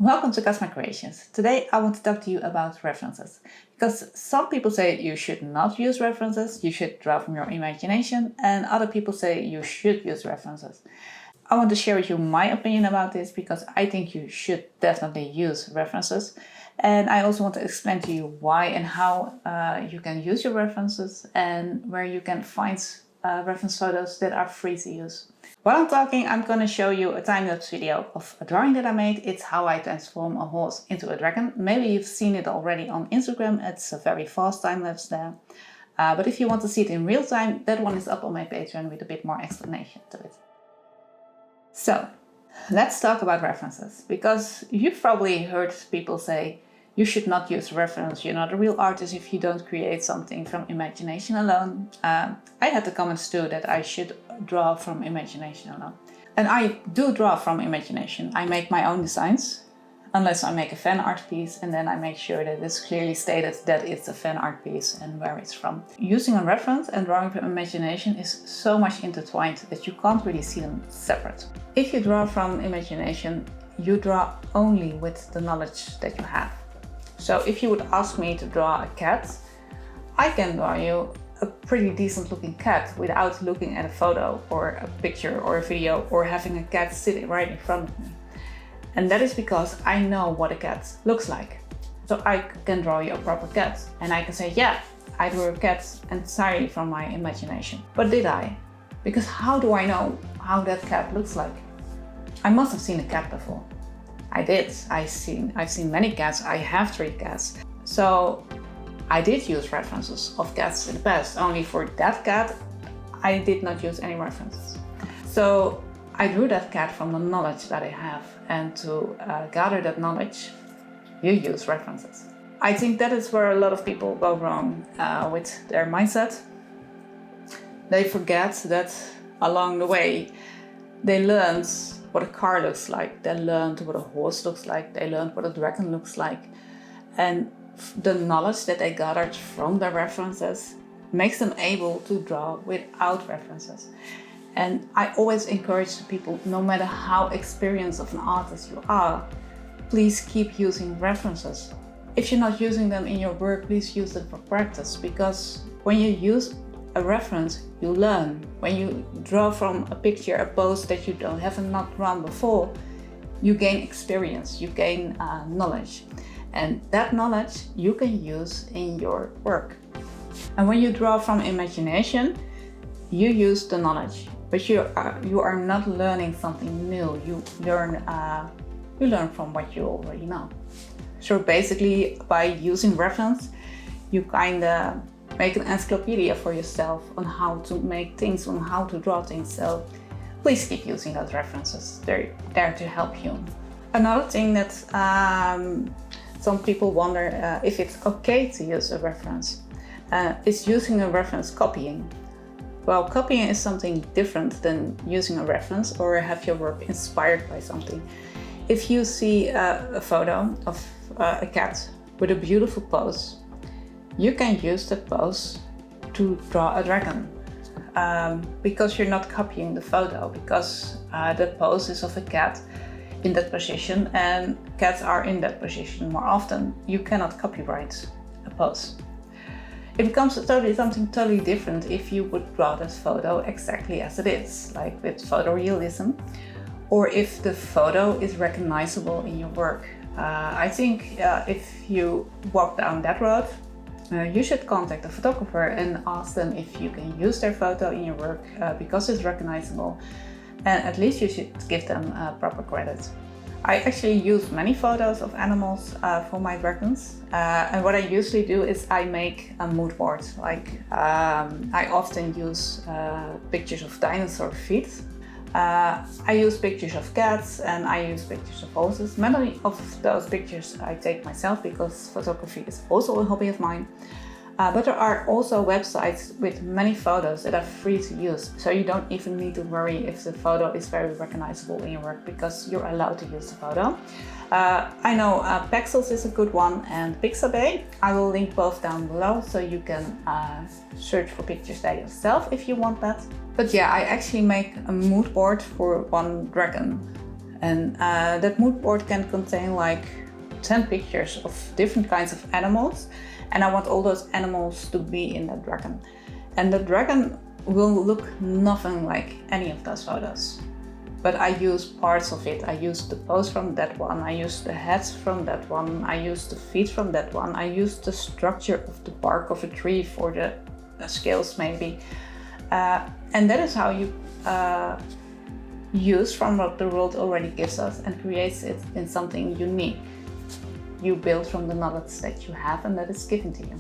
Welcome to Cosmic Creations. Today I want to talk to you about references. Because some people say you should not use references, you should draw from your imagination, and other people say you should use references. I want to share with you my opinion about this because I think you should definitely use references. And I also want to explain to you why and how you can use your references and where you can find reference photos that are free to use. While I'm talking, I'm going to show you a time-lapse video of a drawing that I made. It's how I transform a horse into a dragon. Maybe you've seen it already on Instagram. It's a very fast time-lapse there. But if you want to see it in real time, that one is up on my Patreon with a bit more explanation to it. So, let's talk about references. Because you've probably heard people say, you should not use reference, you're not a real artist if you don't create something from imagination alone. I had the comments too that I should draw from imagination alone. And I do draw from imagination. I make my own designs, unless I make a fan art piece, and then I make sure that it's clearly stated that it's a fan art piece and where it's from. Using a reference and drawing from imagination is so much intertwined that you can't really see them separate. If you draw from imagination, you draw only with the knowledge that you have. So if you would ask me to draw a cat, I can draw you a pretty decent looking cat without looking at a photo or a picture or a video or having a cat sitting right in front of me. And that is because I know what a cat looks like. So I can draw you a proper cat and I can say, yeah, I drew a cat entirely from my imagination. But did I? Because how do I know how that cat looks like? I must have seen a cat before. I did. I've seen many cats. I have 3 cats. So I did use references of cats in the past. Only for that cat, I did not use any references. So I drew that cat from the knowledge that I have. And to gather that knowledge, you use references. I think that is where a lot of people go wrong with their mindset. They forget that along the way, they learned what a car looks like, they learned what a horse looks like, they learned what a dragon looks like. And the knowledge that they gathered from their references makes them able to draw without references. And I always encourage people, no matter how experienced of an artist you are, please keep using references. If you're not using them in your work, please use them for practice, because when you use a reference, you learn. When you draw from a picture, a pose that you haven't not drawn before, you gain experience, you gain knowledge. And that knowledge you can use in your work. And when you draw from imagination, you use the knowledge, but you are not learning something new. You learn from what you already know. So basically, by using reference, you kind of make an encyclopedia for yourself on how to make things, on how to draw things. So please keep using those references. They're there to help you. Another thing that some people wonder if it's okay to use a reference is using a reference copying. Well, copying is something different than using a reference or have your work inspired by something. If you see a photo of a cat with a beautiful pose, you can use that pose to draw a dragon because you're not copying the photo, because the pose is of a cat in that position and cats are in that position more often. You cannot copyright a pose. It becomes something totally different if you would draw this photo exactly as it is, like with photorealism, or if the photo is recognizable in your work. I think if you walk down that road, you should contact a photographer and ask them if you can use their photo in your work because it's recognizable, and at least you should give them proper credit. I actually use many photos of animals for my dragons, and what I usually do is I make a mood board. Like I often use pictures of dinosaur feet. I use pictures of cats and I use pictures of horses. Many of those pictures I take myself because photography is also a hobby of mine. But there are also websites with many photos that are free to use, so you don't even need to worry if the photo is very recognizable in your work because you're allowed to use the photo. I know Pexels is a good one and Pixabay. I will link both down below so you can search for pictures there yourself if you want that. But yeah, I actually make a mood board for one dragon And that mood board can contain like 10 pictures of different kinds of animals, and I want all those animals to be in that dragon. And the dragon will look nothing like any of those photos. But I use parts of it. I use the pose from that one, I use the heads from that one, I use the feet from that one, I use the structure of the bark of a tree for the scales maybe. And that is how you use from what the world already gives us and creates it in something unique. You build from the knowledge that you have and that is given to you.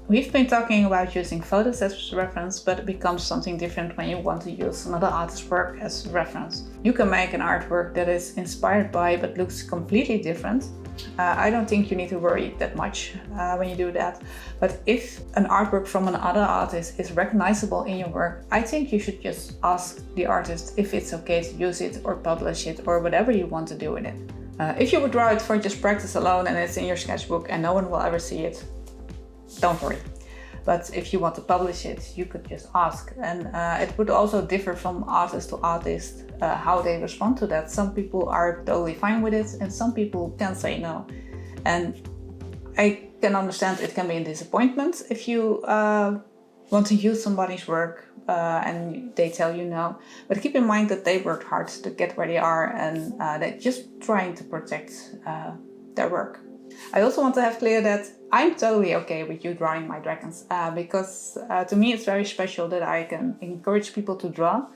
We've been talking about using photos as reference, but it becomes something different when you want to use another artist's work as reference. You can make an artwork that is inspired by but looks completely different. I don't think you need to worry that much when you do that. But if an artwork from another artist is recognizable in your work, I think you should just ask the artist if it's okay to use it or publish it or whatever you want to do with it. If you would draw it for just practice alone and it's in your sketchbook and no one will ever see it, don't worry. But if you want to publish it, you could just ask. And it would also differ from artist to artist how they respond to that. Some people are totally fine with it and some people can say no. And I can understand it can be a disappointment if you want to use somebody's work and they tell you no. But keep in mind that they worked hard to get where they are and they're just trying to protect their work. I also want to have clear that I'm totally okay with you drawing my dragons because to me it's very special that I can encourage people to draw.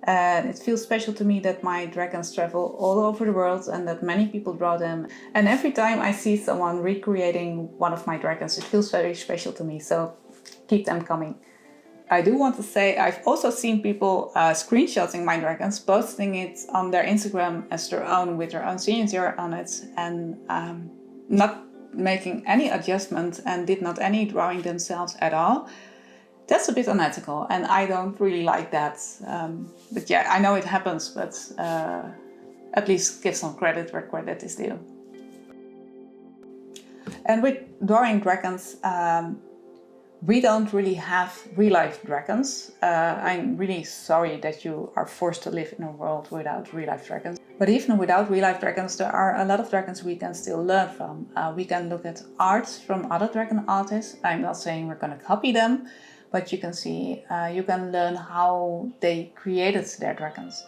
It feels special to me that my dragons travel all over the world and that many people draw them. And every time I see someone recreating one of my dragons, it feels very special to me. So keep them coming. I do want to say I've also seen people screenshotting my dragons, posting it on their Instagram as their own with their own signature on it and not making any adjustment and did not any drawing themselves at all. That's a bit unethical and I don't really like that. But yeah, I know it happens, but at least give some credit where credit is due. And with drawing dragons, we don't really have real-life dragons. I'm really sorry that you are forced to live in a world without real-life dragons. But even without real-life dragons, there are a lot of dragons we can still learn from. We can look at art from other dragon artists. I'm not saying we're going to copy them, but you can see, you can learn how they created their dragons.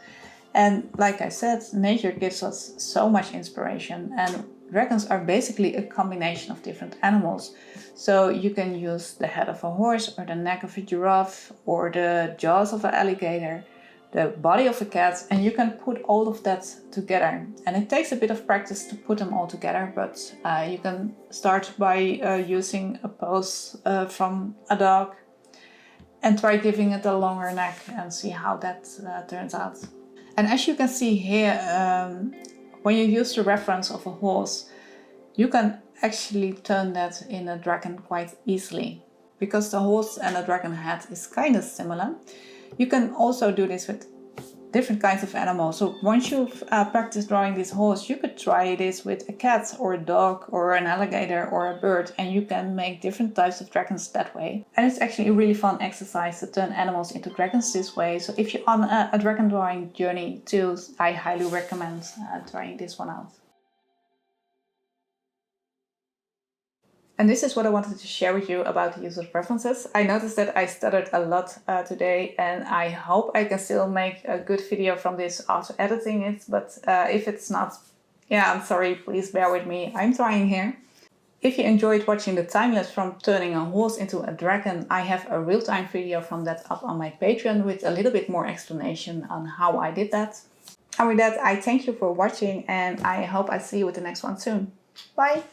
And like I said, nature gives us so much inspiration, and dragons are basically a combination of different animals. So you can use the head of a horse or the neck of a giraffe or the jaws of an alligator, the body of a cat, and you can put all of that together. And it takes a bit of practice to put them all together, but you can start by using a pose from a dog and try giving it a longer neck and see how that turns out. And as you can see here, when you use the reference of a horse, you can actually turn that in a dragon quite easily because the horse and the dragon head is kind of similar. You can also do this with different kinds of animals. So once you've practiced drawing this horse, you could try this with a cat or a dog or an alligator or a bird, and you can make different types of dragons that way. And it's actually a really fun exercise to turn animals into dragons this way. So if you're on a dragon drawing journey too, I highly recommend trying this one out. And this is what I wanted to share with you about the use of references. I noticed that I stuttered a lot today, and I hope I can still make a good video from this after editing it. But if it's not, yeah, I'm sorry, please bear with me. I'm trying here. If you enjoyed watching the time-lapse from turning a horse into a dragon, I have a real-time video from that up on my Patreon with a little bit more explanation on how I did that. And with that, I thank you for watching, and I hope I see you with the next one soon. Bye!